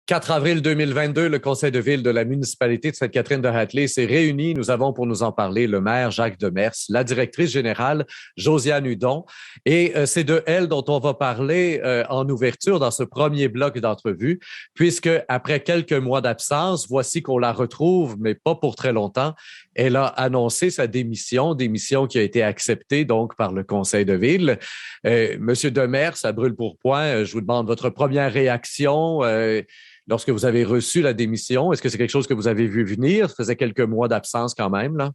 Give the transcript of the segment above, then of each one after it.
4 avril 2022, le conseil de ville de la municipalité de Sainte-Catherine-de-Hatley s'est réuni. Nous avons pour nous en parler le maire Jacques Demers, la directrice générale Josiane Hudon. Et c'est de elle dont on va parler en ouverture dans ce premier bloc d'entrevue, puisque après quelques mois d'absence, voici qu'on la retrouve, mais pas pour très longtemps. Elle a annoncé sa démission qui a été acceptée donc par le conseil de ville. Monsieur Demers, ça brûle pour point. Je vous demande votre première réaction. Lorsque vous avez reçu la démission, est-ce que c'est quelque chose que vous avez vu venir? Ça faisait quelques mois d'absence quand même, là?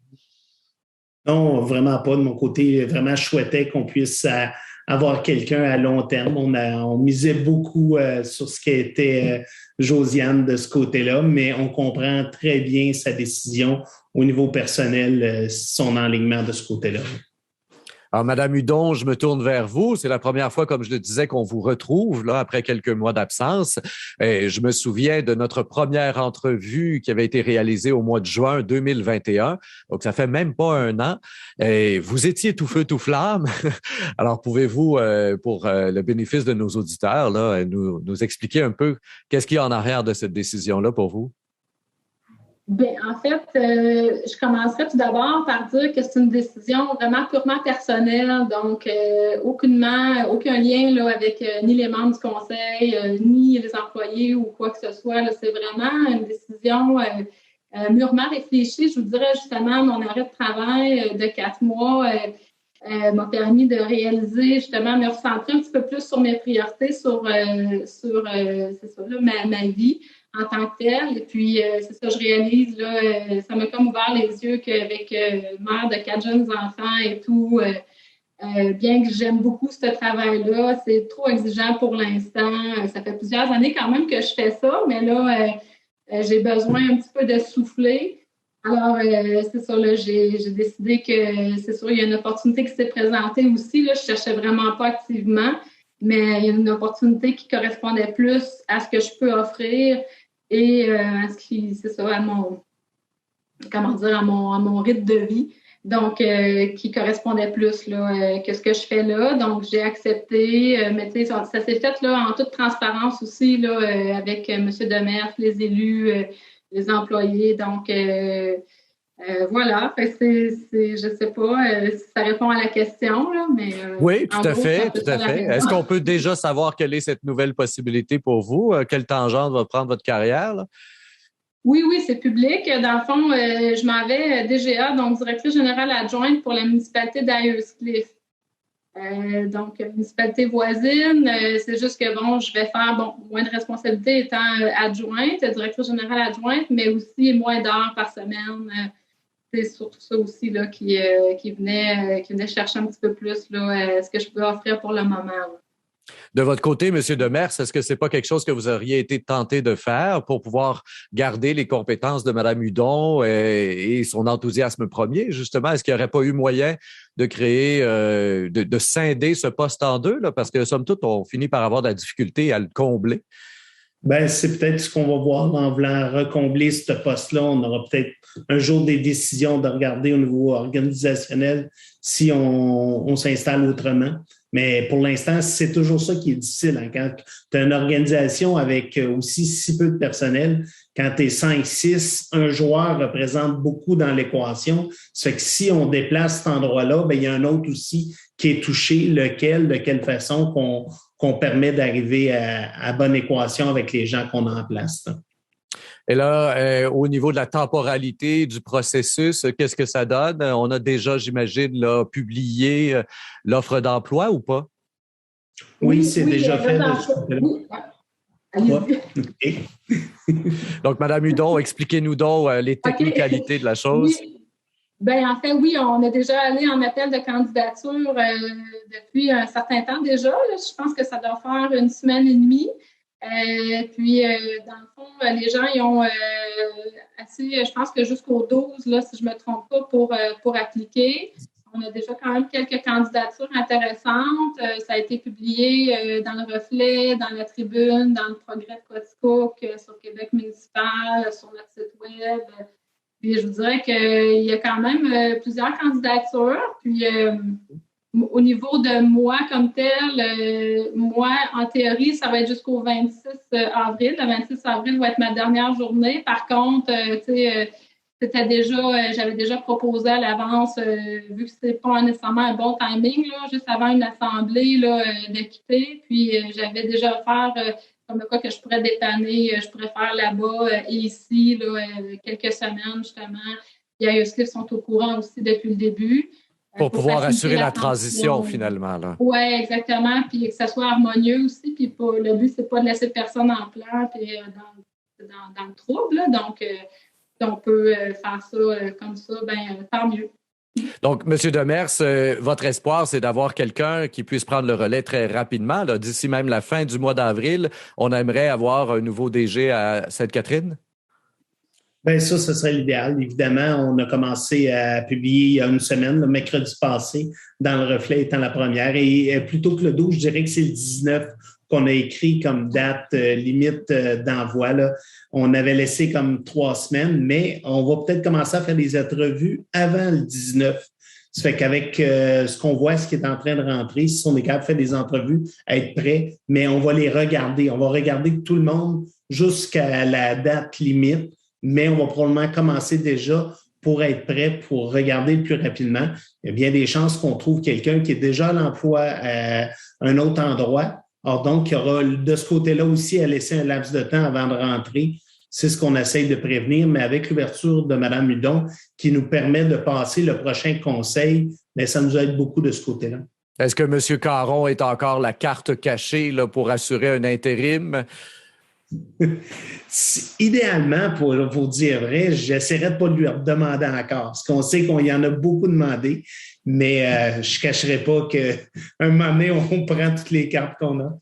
Non, vraiment pas. De mon côté, vraiment, je souhaitais qu'on puisse avoir quelqu'un à long terme. On misait beaucoup sur ce qu'était Josiane de ce côté-là, mais on comprend très bien sa décision au niveau personnel, son enlignement de ce côté-là. Alors, Madame Hudon, je me tourne vers vous. C'est la première fois, comme je le disais, qu'on vous retrouve là après quelques mois d'absence. Et je me souviens de notre première entrevue qui avait été réalisée au mois de juin 2021. Donc, ça fait même pas un an. Et vous étiez tout feu, tout flamme. Alors, pouvez-vous, pour le bénéfice de nos auditeurs, là, nous expliquer un peu qu'est-ce qu'il y a en arrière de cette décision-là pour vous? Bien, en fait, je commencerai tout d'abord par dire que c'est une décision vraiment purement personnelle, donc aucun lien là, avec ni les membres du conseil, ni les employés ou quoi que ce soit. Là. C'est vraiment une décision mûrement réfléchie. Je vous dirais justement, mon arrêt de travail de 4 mois m'a permis de réaliser, justement, me recentrer un petit peu plus sur mes priorités, sur c'est ça, là, ma vie en tant que telle. Et puis, c'est ça, je réalise, là, ça m'a comme ouvert les yeux qu'avec mère de 4 jeunes enfants et tout, bien que j'aime beaucoup ce travail-là, c'est trop exigeant pour l'instant. Ça fait plusieurs années quand même que je fais ça, mais là, j'ai besoin un petit peu de souffler. Alors, c'est ça, là, j'ai décidé que, c'est sûr, il y a une opportunité qui s'est présentée aussi. Là, je cherchais vraiment pas activement, mais il y a une opportunité qui correspondait plus à ce que je peux offrir et à ce qui, c'est ça, à mon, comment dire, à mon rythme de vie. Donc, qui correspondait plus là, que ce que je fais là. Donc, j'ai accepté, mais tu sais, ça s'est fait là, en toute transparence aussi là, avec M. Demers, les élus, les employés. Donc, voilà, fait que je sais pas si ça répond à la question, là, mais oui, tout à gros, fait, tout à fait. Est-ce qu'on peut déjà savoir quelle est cette nouvelle possibilité pour vous? Quelle tangente va prendre votre carrière, là? Oui, c'est public. Dans le fond, je m'en vais DGA, donc directrice générale adjointe pour la municipalité d'Ayerscliff. Donc, municipalité voisine, c'est juste que, bon, je vais faire, moins de responsabilités étant adjointe, directrice générale adjointe, mais aussi moins d'heures par semaine. C'est surtout ça aussi là, qui venait chercher un petit peu plus là, ce que je peux offrir pour le moment. Là. De votre côté, M. Demers, est-ce que c'est pas quelque chose que vous auriez été tenté de faire pour pouvoir garder les compétences de Mme Hudon et son enthousiasme premier, justement? Est-ce qu'il n'y aurait pas eu moyen de créer, de scinder ce poste en deux, là? Parce que, somme toute, on finit par avoir de la difficulté à le combler. Ben, c'est peut-être ce qu'on va voir en voulant recombler ce poste-là. On aura peut-être un jour des décisions de regarder au niveau organisationnel si on s'installe autrement. Mais pour l'instant, c'est toujours ça qui est difficile. Hein. Quand tu as une organisation avec aussi si peu de personnel, quand tu es 5-6, un joueur représente beaucoup dans l'équation. Ça fait que si on déplace cet endroit-là, ben, il y a un autre aussi qui est touché, lequel, de quelle façon qu'on permet d'arriver à bonne équation avec les gens qu'on a en place. Là. Et là, au niveau de la temporalité du processus, qu'est-ce que ça donne? On a déjà, j'imagine, là, publié l'offre d'emploi ou pas? Oui, c'est déjà fait. Oui. Okay. Donc, Mme Hudon, expliquez-nous donc les technicalités de la chose. Oui. Ben, en fait, oui, on est déjà allé en appel de candidature depuis un certain temps déjà. Là. Je pense que ça doit faire une semaine et demie. Puis, dans le fond, les gens, ils ont assez, je pense que jusqu'au 12, là, si je ne me trompe pas, pour appliquer. On a déjà quand même quelques candidatures intéressantes. Ça a été publié dans le Reflet, dans la Tribune, dans le Progrès de Coaticook, sur Québec municipal, sur notre site web. Puis je vous dirais qu'il y a quand même plusieurs candidatures. Puis au niveau de moi comme tel, moi, en théorie, ça va être jusqu'au 26 avril. Le 26 avril va être ma dernière journée. Par contre, j'avais déjà proposé à l'avance, vu que c'est pas nécessairement un bon timing, là, juste avant une assemblée, là, de quitter. Puis, j'avais déjà offert comme de quoi que je pourrais dépanner, je pourrais faire là-bas et ici, là, quelques semaines, justement. Les IOSLIF sont au courant aussi depuis le début. Pour pouvoir assurer la transition, finalement. Oui, exactement. Puis que ça soit harmonieux aussi. Puis le but, c'est pas de laisser personne en plan et dans le trouble. Là. Donc, on peut faire ça comme ça, tant mieux. Donc, M. Demers, votre espoir, c'est d'avoir quelqu'un qui puisse prendre le relais très rapidement. Là. D'ici même la fin du mois d'avril, on aimerait avoir un nouveau DG à Sainte-Catherine? Bien, ça, ce serait l'idéal. Évidemment, on a commencé à publier il y a une semaine, le mercredi passé, dans le Reflet étant la première. Et plutôt que le 12, je dirais que c'est le 19 qu'on a écrit comme date limite d'envoi. Là. On avait laissé comme 3 semaines, mais on va peut-être commencer à faire des entrevues avant le 19. Ça fait qu'avec ce qu'on voit, ce qui est en train de rentrer, si on est capable de faire des entrevues, être prêt, mais on va les regarder. On va regarder tout le monde jusqu'à la date limite, mais on va probablement commencer déjà pour être prêt pour regarder le plus rapidement. Il y a bien des chances qu'on trouve quelqu'un qui est déjà à l'emploi à un autre endroit. Alors donc, il y aura de ce côté-là aussi à laisser un laps de temps avant de rentrer. C'est ce qu'on essaye de prévenir, mais avec l'ouverture de Mme Hudon qui nous permet de passer le prochain conseil, mais ça nous aide beaucoup de ce côté-là. Est-ce que M. Caron est encore la carte cachée là, pour assurer un intérim? Idéalement, pour dire vrai, j'essaierais de ne pas lui demander encore, parce qu'on sait qu'on y en a beaucoup demandé, mais je ne cacherai pas qu'un moment donné, on prend toutes les cartes qu'on a.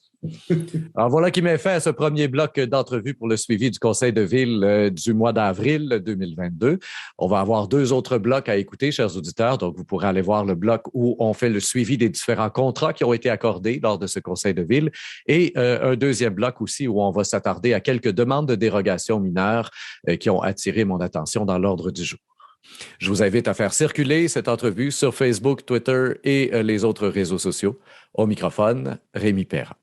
Alors voilà qui met fin à ce premier bloc d'entrevue pour le suivi du Conseil de ville du mois d'avril 2022. On va avoir 2 autres blocs à écouter, chers auditeurs. Donc, vous pourrez aller voir le bloc où on fait le suivi des différents contrats qui ont été accordés lors de ce Conseil de ville et un deuxième bloc aussi où on va s'attarder à quelques demandes de dérogation mineures qui ont attiré mon attention dans l'ordre du jour. Je vous invite à faire circuler cette entrevue sur Facebook, Twitter et les autres réseaux sociaux. Au microphone, Rémi Perra.